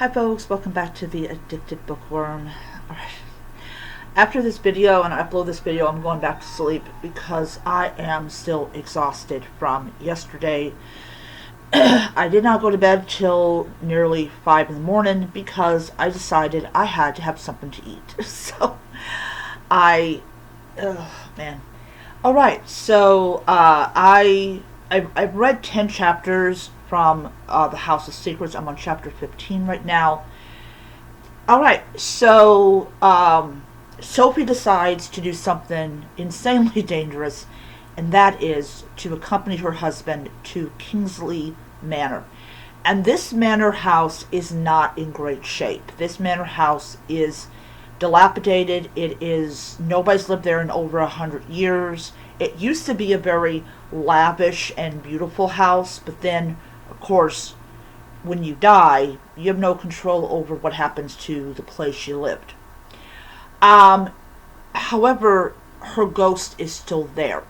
Hi folks, welcome back to the Addicted Bookworm. Alright. After this video, and I upload this video, I'm going back to sleep because I am still exhausted from yesterday. I did not go to bed till nearly 5 in the morning because I decided I had to have something to eat. So, oh man. Alright, so I've read 10 chapters from The House of Secrets. I'm on chapter 15 right now. Alright, so Sophie decides to do something insanely dangerous, and that is to accompany her husband to Kingsley Manor. And this manor house is not in great shape. This manor house is dilapidated. Nobody's lived there in over 100 years. It used to be a very lavish and beautiful house, but then, of course, when you die, you have no control over what happens to the place you lived. However, her ghost is still there.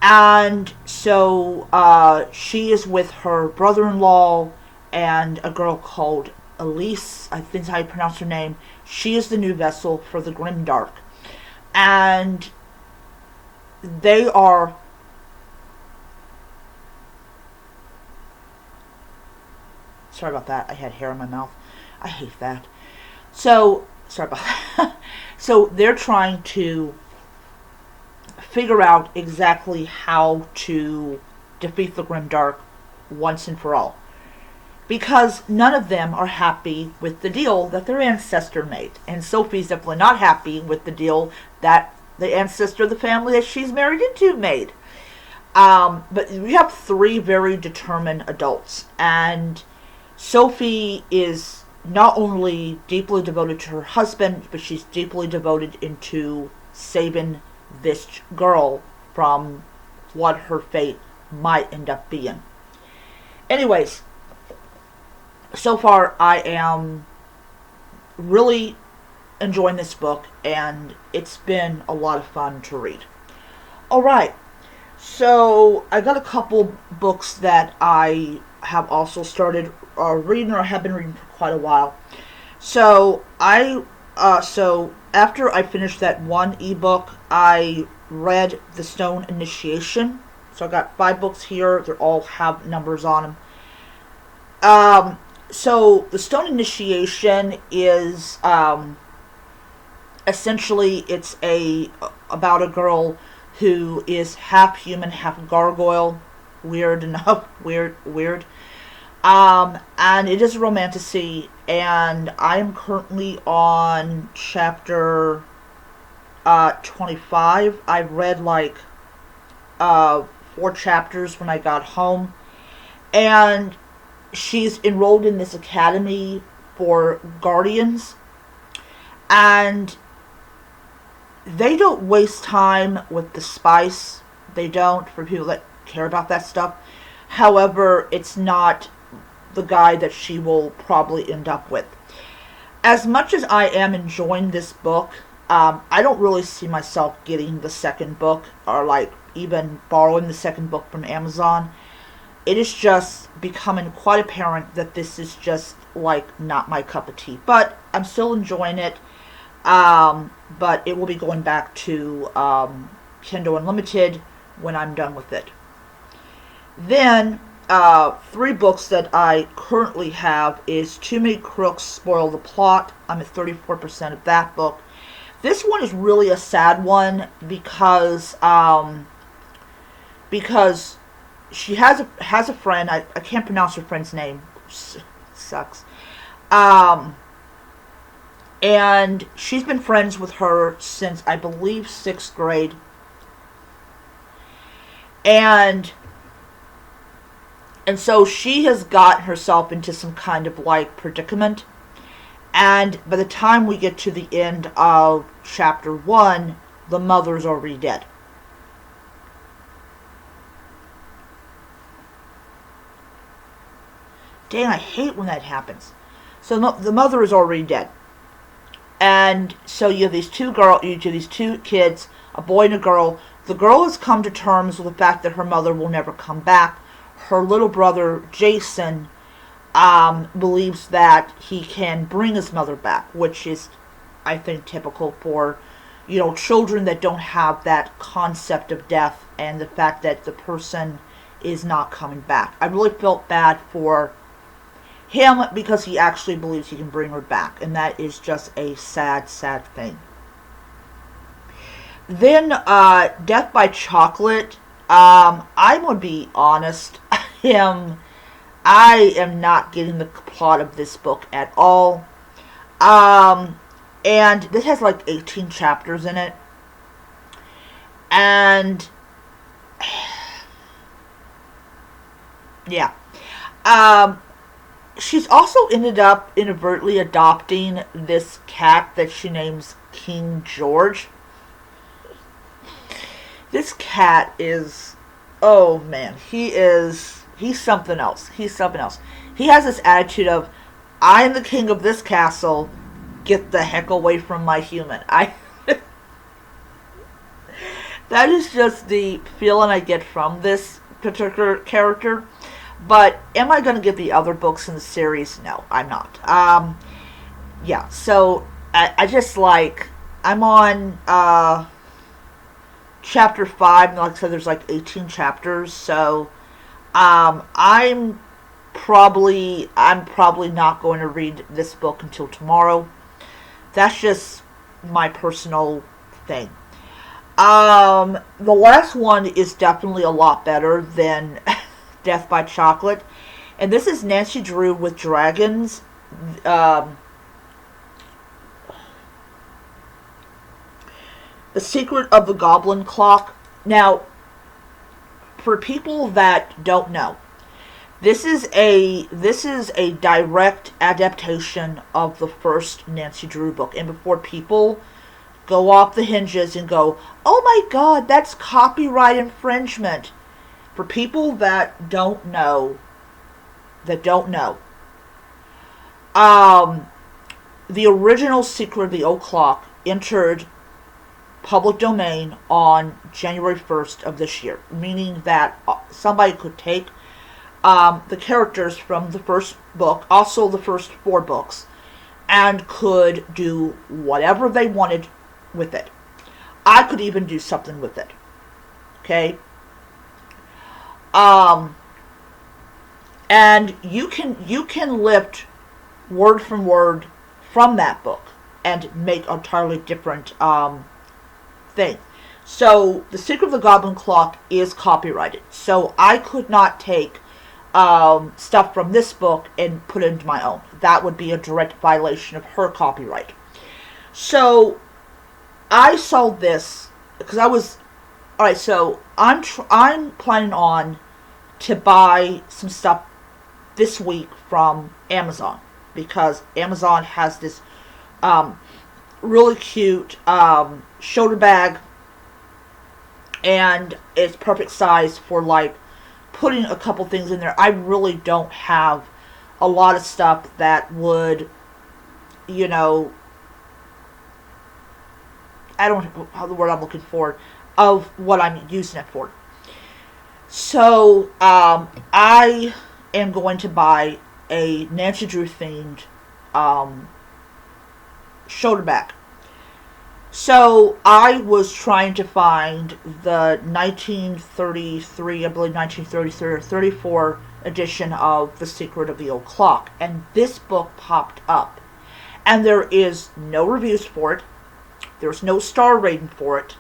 And so she is with her brother-in-law and a girl called Elise, I think is how you pronounce her name. She is the new vessel for the Grimdark. And they are... Sorry about that. I had hair in my mouth. I hate that. So, sorry about that. So, they're trying to figure out exactly how to defeat the Grimdark once and for all. Because none of them are happy with the deal that their ancestor made. And Sophie's definitely not happy with the deal that the ancestor of the family that she's married into made. But we have three very determined adults. And Sophie is not only deeply devoted to her husband, but she's deeply devoted into saving this girl from what her fate might end up being. Anyways, so far I am really enjoying this book, and it's been a lot of fun to read. Alright, so I got a couple books that I have also started reading, or have been reading for quite a while. So after I finished that one ebook, I read The Stone Initiation. So I got 5 books here. They all have numbers on them. So The Stone Initiation is essentially it's about a girl who is half human, half gargoyle. Weird enough. Weird. And it is a romantasy, and I am currently on chapter 25. I read like 4 chapters when I got home, and she's enrolled in this academy for guardians, and they don't waste time with the spice. They don't, for people that care about that stuff. However, it's not the guy that she will probably end up with. As much as I am enjoying this book, I don't really see myself getting the second book, or like even borrowing the second book from Amazon. It is just becoming quite apparent that this is just like not my cup of tea. But I'm still enjoying it. But it will be going back to Kindle Unlimited when I'm done with it. Then 3 books that I currently have is Too Many Crooks Spoil the Plot. I'm at 34% of that book. This one is really a sad one because she has a friend. I can't pronounce her friend's name. Sucks. And she's been friends with her since, I believe, 6th grade. And so she has got herself into some kind of like predicament. And by the time we get to the end of chapter 1, the mother's already dead. Dang, I hate when that happens. So the mother is already dead. And so you have these two kids, a boy and a girl. The girl has come to terms with the fact that her mother will never come back. Her little brother, Jason, believes that he can bring his mother back, which is, I think, typical for, children that don't have that concept of death and the fact that the person is not coming back. I really felt bad for him because he actually believes he can bring her back, and that is just a sad, sad thing. Then, Death by Chocolate. I'm gonna be honest. I am not getting the plot of this book at all. And this has like 18 chapters in it. And yeah. She's also ended up inadvertently adopting this cat that she names King George. This cat is, oh man, he's something else. He's something else. He has this attitude of, I am the king of this castle, get the heck away from my human. That is just the feeling I get from this particular character. But am I going to get the other books in the series? No, I'm not. Yeah, so I just I'm on chapter 5, and like I said, there's like 18 chapters, so I'm probably not going to read this book until tomorrow. That's just my personal thing. The last one is definitely a lot better than Death by Chocolate, and this is Nancy Drew with Dragons. The Secret of the Goblin Clock. Now, for people that don't know, this is a direct adaptation of the first Nancy Drew book. And before people go off the hinges and go, "Oh my God, that's copyright infringement," for people that don't know, the original Secret of the Oak Clock entered public domain on January 1st of this year, meaning that somebody could take the characters from the first book, also the first 4 books, and could do whatever they wanted with it. I could even do something with it. Okay? And you can lift word from word from that book and make an entirely different thing. So, The Secret of the Goblin Clock is copyrighted. So, I could not take stuff from this book and put it into my own. That would be a direct violation of her copyright. So, I saw this because I was... Alright, so I'm planning on to buy some stuff this week from Amazon, because Amazon has this really cute shoulder bag, and it's perfect size for like putting a couple things in there. I really don't have a lot of stuff that would, I don't know the word I'm looking for, of what I'm using it for. So, I am going to buy a Nancy Drew themed shoulder bag. So, I was trying to find the 1933, I believe 1933 or 34 edition of The Secret of the Oak Clock, and this book popped up. And there is no reviews for it. There's no star rating for it.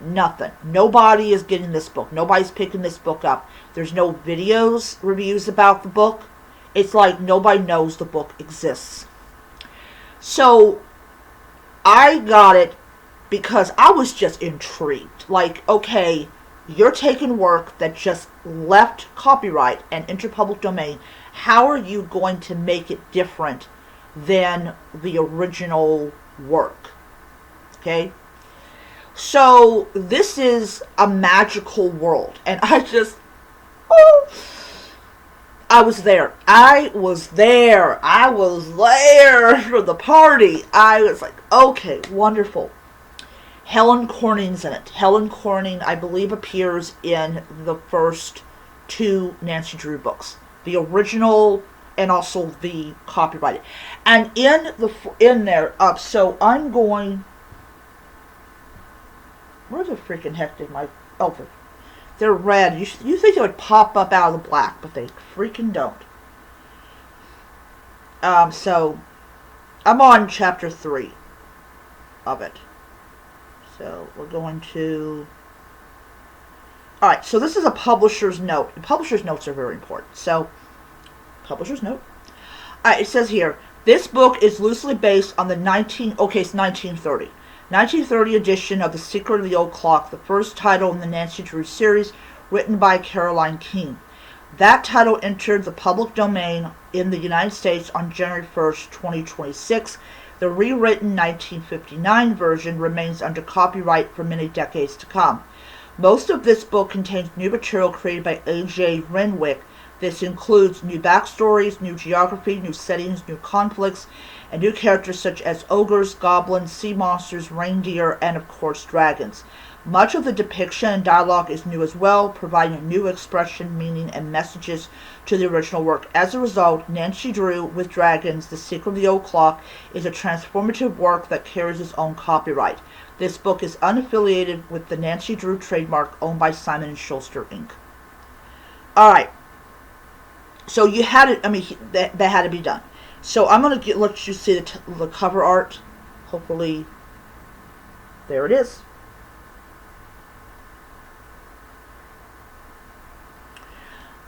Nothing. Nobody is getting this book. Nobody's picking this book up. There's no reviews about the book. It's like nobody knows the book exists. So, I got it because I was just intrigued. Like, okay, you're taking work that just left copyright and entered public domain. How are you going to make it different than the original work? Okay? So, this is a magical world. And I was there. I was there for the party. I was like, okay, wonderful. Helen Corning's in it. Helen Corning, I believe, appears in the first 2 Nancy Drew books. The original and also the copyright. And in there, so I'm going. Where the freaking heck did my? Oh, they're red. You think they would pop up out of the black, but they freaking don't. So I'm on chapter 3 of it. So we're going to. All right. So this is a publisher's note. And publisher's notes are very important. So publisher's note. All right. It says here, this book is loosely based on the it's 1930 edition of The Secret of the Old Clock, the first title in the Nancy Drew series, written by Caroline Keene. That title entered the public domain in the United States on January 1st, 2026. The rewritten 1959 version remains under copyright for many decades to come. Most of this book contains new material created by A.J. Renwick. This includes new backstories, new geography, new settings, new conflicts, and new characters such as ogres, goblins, sea monsters, reindeer, and of course dragons. Much of the depiction and dialogue is new as well, providing a new expression, meaning, and messages to the original work. As a result, Nancy Drew with Dragons, The Secret of the Old Clock, is a transformative work that carries its own copyright. This book is unaffiliated with the Nancy Drew trademark owned by Simon & Schuster, Inc. Alright. So you had it, that had to be done. So I'm going to let you see the cover art. Hopefully, there it is.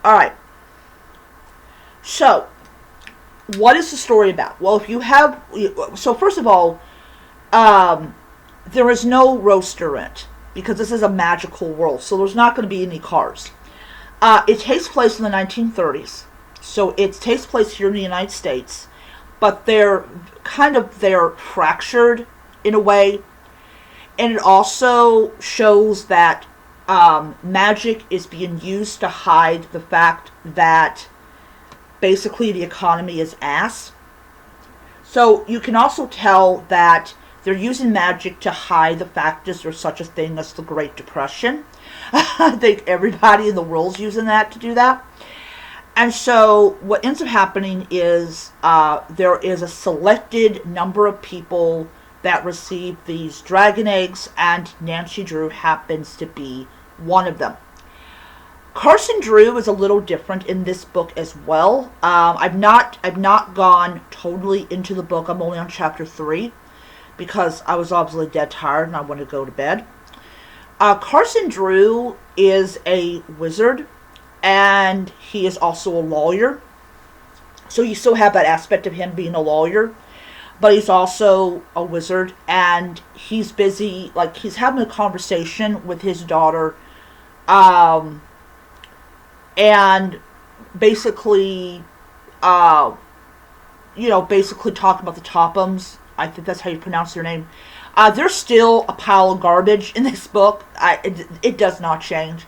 Alright. So, what is the story about? Well, if you have... So, first of all, there is no roaster in it, because this is a magical world, so there's not going to be any cars. It takes place in the 1930s. So it takes place here in the United States, but they're fractured in a way, and it also shows that magic is being used to hide the fact that basically the economy is ass. So you can also tell that they're using magic to hide the fact that there's such a thing as the Great Depression. I think everybody in the world's using that to do that. And so what ends up happening is there is a selected number of people that receive these dragon eggs, and Nancy Drew happens to be one of them. Carson Drew is a little different in this book as well. I've not gone totally into the book. I'm only on chapter 3 because I was obviously dead tired and I wanted to go to bed. Carson Drew is a wizard, and he is also a lawyer. So you still have that aspect of him being a lawyer, but he's also a wizard, and he's busy, he's having a conversation with his daughter, and basically, basically talking about the Tophams. I think that's how you pronounce their name. They're still a pile of garbage in this book. It does not change.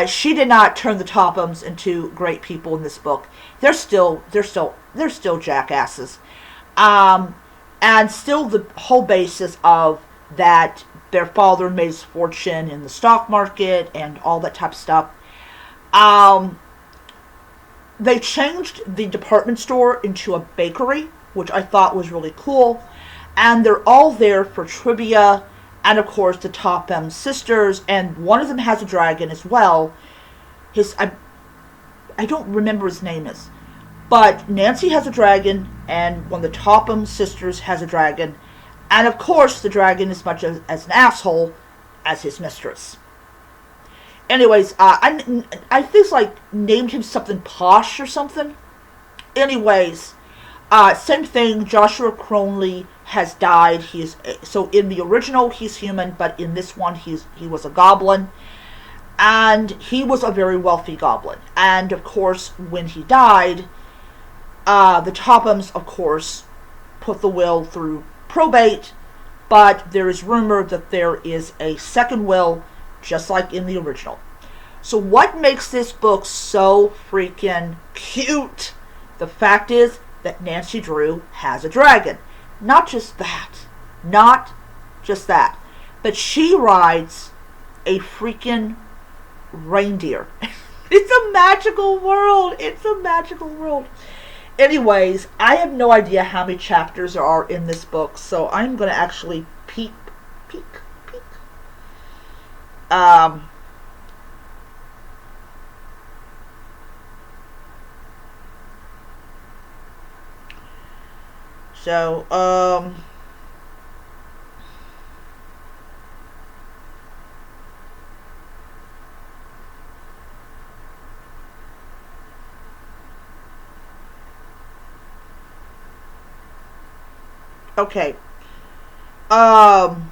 She did not turn the Tophams into great people in this book. They're still jackasses. And still the whole basis of that their father made his fortune in the stock market and all that type of stuff. They changed the department store into a bakery, which I thought was really cool. And they're all there for trivia, and of course the Topham sisters, and one of them has a dragon as well. I don't remember his name is, but Nancy has a dragon, and one of the Topham sisters has a dragon, and of course the dragon is much as an asshole as his mistress. Anyways, I think named him something posh or something. Anyways, same thing. Joshua Cronley has died. So in the original he's human, but in this one he was a goblin, and he was a very wealthy goblin. And of course, when he died, the Tophams, of course, put the will through probate. But there is rumor that there is a second will, just like in the original. So what makes this book so freaking cute? The fact is that Nancy Drew has a dragon. Not just that. But she rides a freaking reindeer. It's a magical world. It's a magical world. Anyways, I have no idea how many chapters there are in this book, so I'm going to actually peek. Um, so, okay. Um,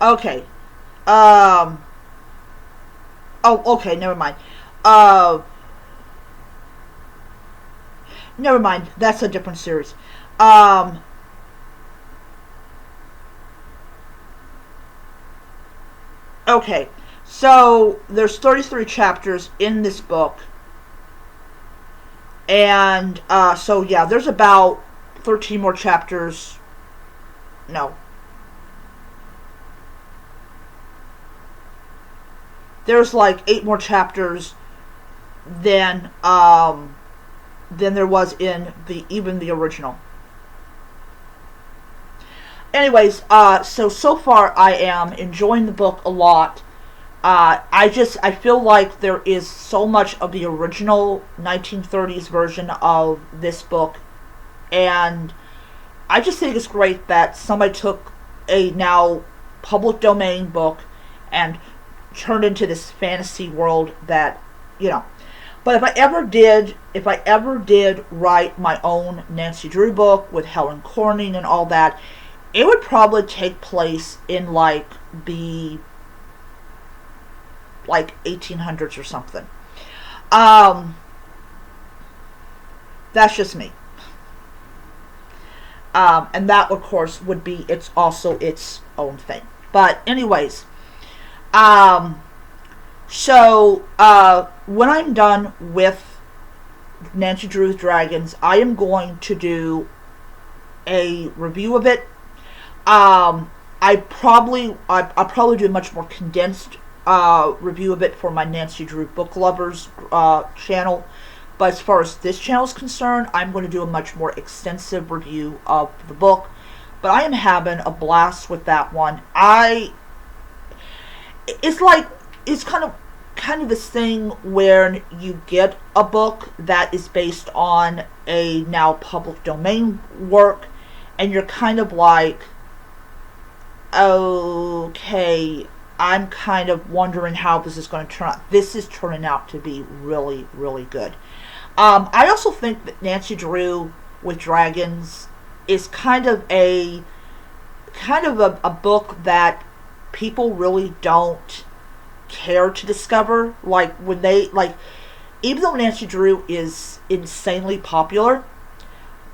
okay. Um, oh, okay, never mind. Uh, Never mind. That's a different series. Um, okay. So, there's 33 chapters in this book. And, so yeah, there's about 13 more chapters. No. There's like 8 more chapters than, than there was in even the original. Anyways, so far I am enjoying the book a lot. I feel like there is so much of the original 1930s version of this book, and I just think it's great that somebody took a now public domain book and turned into this fantasy world that, you know. But if I ever did write my own Nancy Drew book with Helen Corning and all that, it would probably take place in like the 1800s or something. Um, that's just me. And that, of course, would be it's also its own thing. But anyways, um, when I'm done with Nancy Drew's Dragons, I am going to do a review of it. I'll probably do a much more condensed review of it for my Nancy Drew Book Lovers channel. But as far as this channel is concerned, I'm going to do a much more extensive review of the book. But I am having a blast with that one. It's kind of this thing where you get a book that is based on a now public domain work, and you're kind of like, okay, I'm kind of wondering how this is going to turn out. This is turning out to be really, really good. I also think that Nancy Drew with Dragons is kind of a book that people really don't care to discover. Like when they even though Nancy Drew is insanely popular,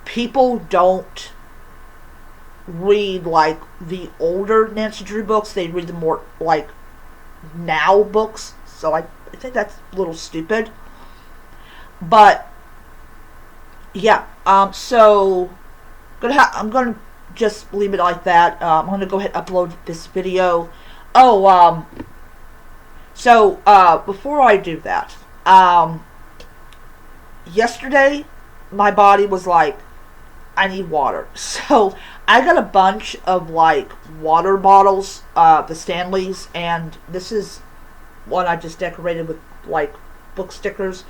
people don't read like the older Nancy Drew books. They read the more like now books. So I think that's a little stupid. But yeah, so I'm gonna just leave it like that. I'm gonna go ahead and upload this video. Oh, before I do that, yesterday my body was like, I need water. So I got a bunch of like water bottles, the Stanleys, and this is one I just decorated with like book stickers.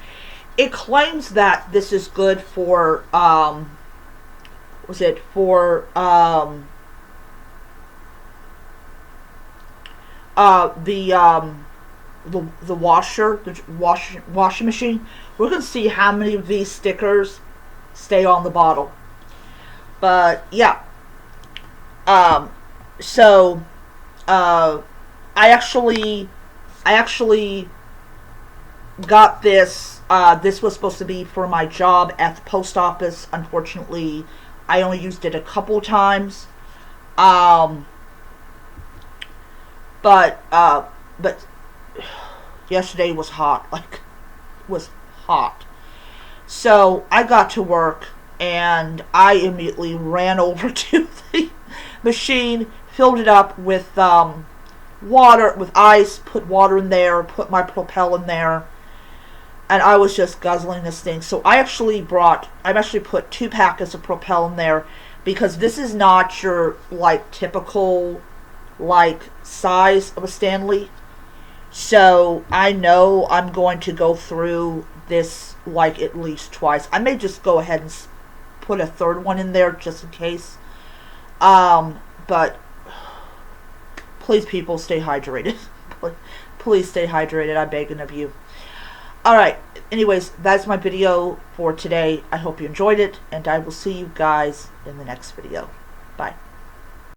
It claims that this is good for the washing machine. We're gonna see how many of these stickers stay on the bottle. But yeah, so I actually got this. This was supposed to be for my job at the post office. Unfortunately, I only used it a couple times. But yesterday was hot. Like, was hot. So I got to work and I immediately ran over to the machine, filled it up with water with ice, put water in there, put my Propel in there, and I was just guzzling this thing. So I've actually put 2 packets of Propel in there, because this is not your like typical like size of a Stanley. So I know I'm going to go through this like at least twice. I may just go ahead and put a 3rd one in there just in case. But please, people, stay hydrated. Please stay hydrated. I'm begging of you. Alright, anyways, that's my video for today. I hope you enjoyed it, and I will see you guys in the next video. Bye.